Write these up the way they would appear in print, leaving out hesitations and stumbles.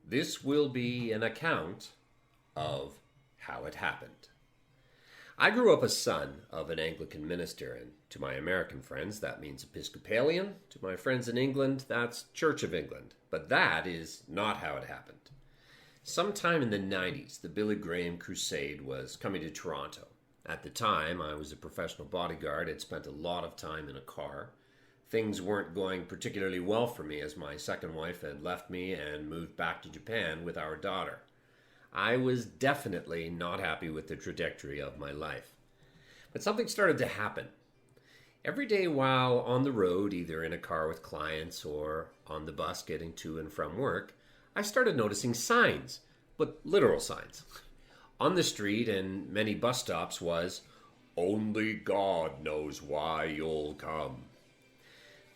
This will be an account of how it happened. I grew up a son of an Anglican minister, and to my American friends, that means Episcopalian. To my friends in England, that's Church of England. But that is not how it happened. Sometime in the 90s, the Billy Graham Crusade was coming to Toronto. At the time, I was a professional bodyguard. I'd spent a lot of time in a car. Things weren't going particularly well for me as my second wife had left me and moved back to Japan with our daughter. I was definitely not happy with the trajectory of my life. But something started to happen. Every day while on the road, either in a car with clients or on the bus getting to and from work, I started noticing signs, but literal signs. On the street and many bus stops was, "Only God knows why you'll come."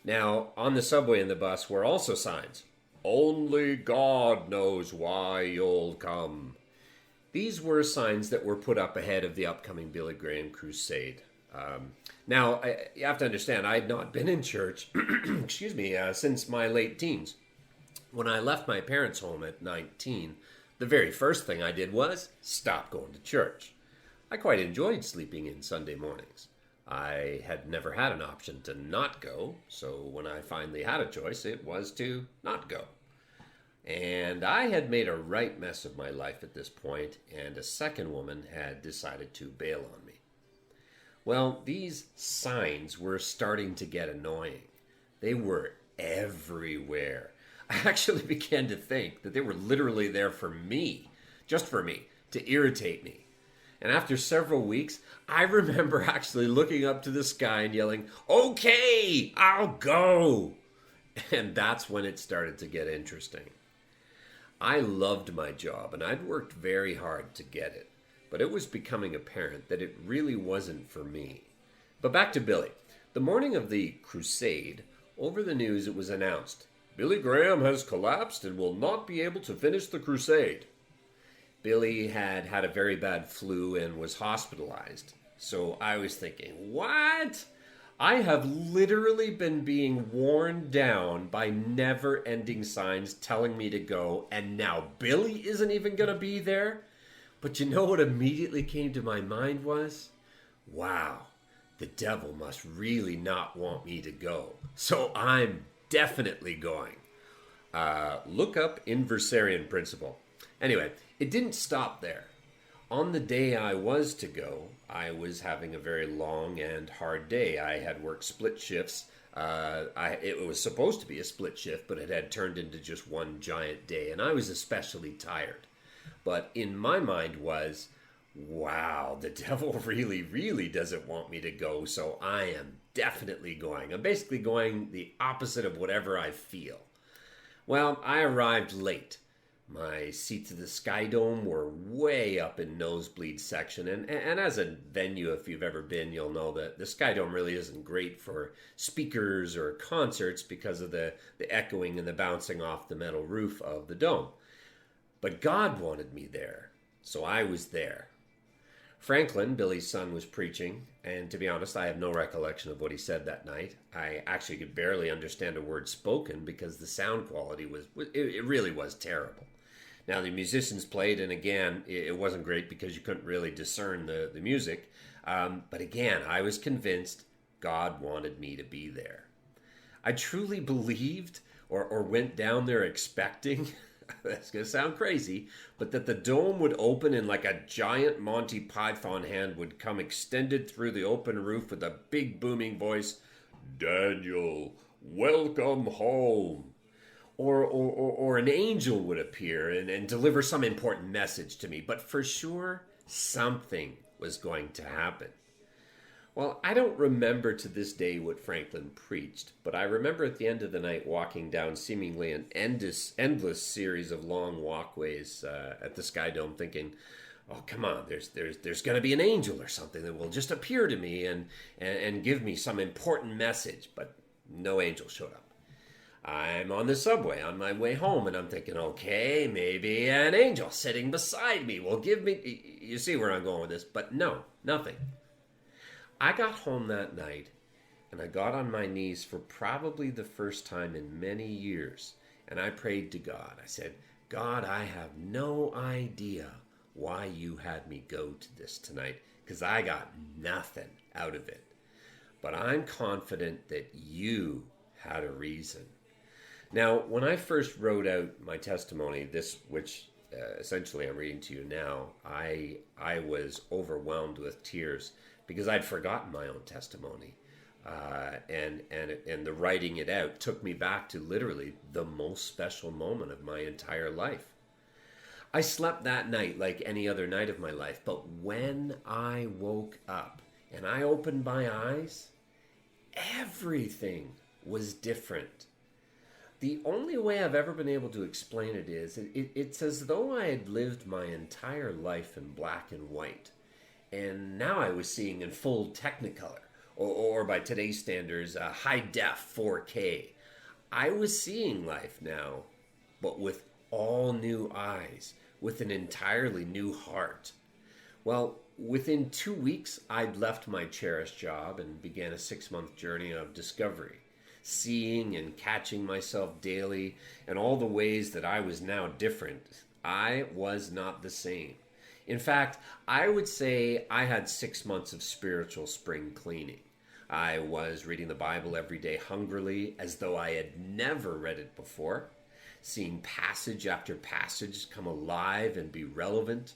Now, on the subway and the bus were also signs. "Only God knows why you'll come." These were signs that were put up ahead of the upcoming Billy Graham Crusade. You have to understand, I had not been in church, since my late teens. When I left my parents' home at 19, the very first thing I did was stop going to church. I quite enjoyed sleeping in Sunday mornings. I had never had an option to not go, so when I finally had a choice, it was to not go. And I had made a right mess of my life at this point, and a second woman had decided to bail on me. Well, these signs were starting to get annoying. They were everywhere. I actually began to think that they were literally there for me, just for me, to irritate me. And after several weeks, I remember actually looking up to the sky and yelling, "Okay, I'll go." And that's when it started to get interesting. I loved my job and I'd worked very hard to get it, but it was becoming apparent that it really wasn't for me. But back to Billy. The morning of the crusade, over the news it was announced, "Billy Graham has collapsed and will not be able to finish the crusade." Billy had had a very bad flu and was hospitalized. So I was thinking, what? I have literally been being worn down by never-ending signs telling me to go, and now Billy isn't even going to be there? But you know what immediately came to my mind was, wow, the devil must really not want me to go. So I'm definitely going. Look up inversarian principle. Anyway, it didn't stop there. On the day I was to go, I was having a very long and hard day. I had worked split shifts. It was supposed to be a split shift, but it had turned into just one giant day, and I was especially tired. But in my mind was, wow, the devil really, really doesn't want me to go, so I am definitely going. I'm basically going the opposite of whatever I feel. Well, I arrived late. My seats at the Sky Dome were way up in nosebleed section, and as a venue, if you've ever been, you'll know that the Sky Dome really isn't great for speakers or concerts because of the echoing and the bouncing off the metal roof of the dome. But God wanted me there, so I was there. Franklin, Billy's son, was preaching, and to be honest, I have no recollection of what he said that night. I actually could barely understand a word spoken because the sound quality it really was terrible. Now, the musicians played, and again, it wasn't great because you couldn't really discern the music. But again, I was convinced God wanted me to be there. I truly believed or went down there expecting, that's going to sound crazy, but that the dome would open and like a giant Monty Python hand would come extended through the open roof with a big booming voice, "Daniel, welcome home." Or an angel would appear and deliver some important message to me. But for sure, something was going to happen. Well, I don't remember to this day what Franklin preached, but I remember at the end of the night walking down seemingly an endless series of long walkways at the Sky Dome thinking, oh, come on, there's going to be an angel or something that will just appear to me and give me some important message. But no angel showed up. I'm on the subway on my way home, and I'm thinking, okay, maybe an angel sitting beside me will give me... You see where I'm going with this, but no, nothing. I got home that night, and I got on my knees for probably the first time in many years, and I prayed to God. I said, God, I have no idea why you had me go to this tonight, because I got nothing out of it. But I'm confident that you had a reason. Now, when I first wrote out my testimony, which essentially I'm reading to you now, I was overwhelmed with tears because I'd forgotten my own testimony. And the writing it out took me back to literally the most special moment of my entire life. I slept that night like any other night of my life, but when I woke up and I opened my eyes, everything was different. The only way I've ever been able to explain it is it's as though I had lived my entire life in black and white, and now I was seeing in full Technicolor, or by today's standards, high def 4K. I was seeing life now, but with all new eyes, with an entirely new heart. Well, within 2 weeks, I'd left my cherished job and began a 6-month journey of discovery, seeing and catching myself daily in all the ways that I was now different. I was not the same. In fact, I would say I had 6 months of spiritual spring cleaning. I was reading the Bible every day hungrily, as though I had never read it before, seeing passage after passage come alive and be relevant.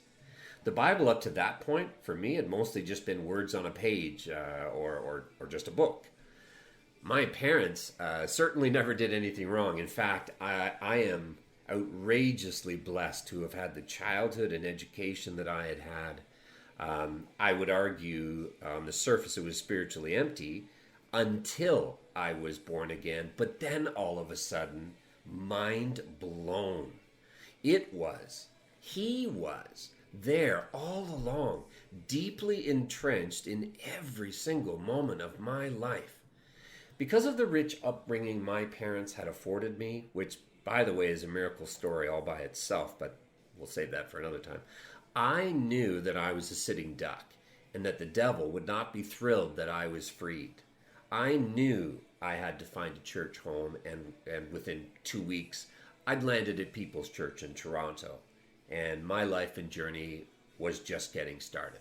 The Bible up to that point, for me, had mostly just been words on a page or just a book. My parents certainly never did anything wrong. In fact, I am outrageously blessed to have had the childhood and education that I had had. I would argue on the surface it was spiritually empty until I was born again, but then all of a sudden, mind blown. He was there all along, deeply entrenched in every single moment of my life. Because of the rich upbringing my parents had afforded me, which, by the way, is a miracle story all by itself, but we'll save that for another time, I knew that I was a sitting duck and that the devil would not be thrilled that I was freed. I knew I had to find a church home, and within 2 weeks, I'd landed at People's Church in Toronto, and my life and journey was just getting started.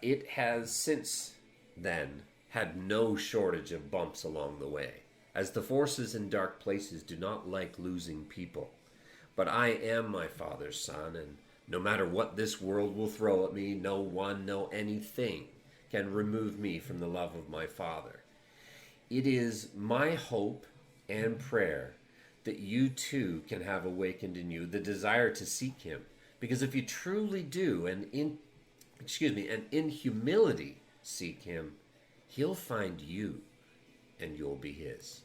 It has since then had no shortage of bumps along the way, as the forces in dark places do not like losing people. But I am my Father's son, and no matter what this world will throw at me, no one, no anything can remove me from the love of my Father. It is my hope and prayer that you too can have awakened in you the desire to seek him. Because if you truly do, and in humility seek him, he'll find you and you'll be his.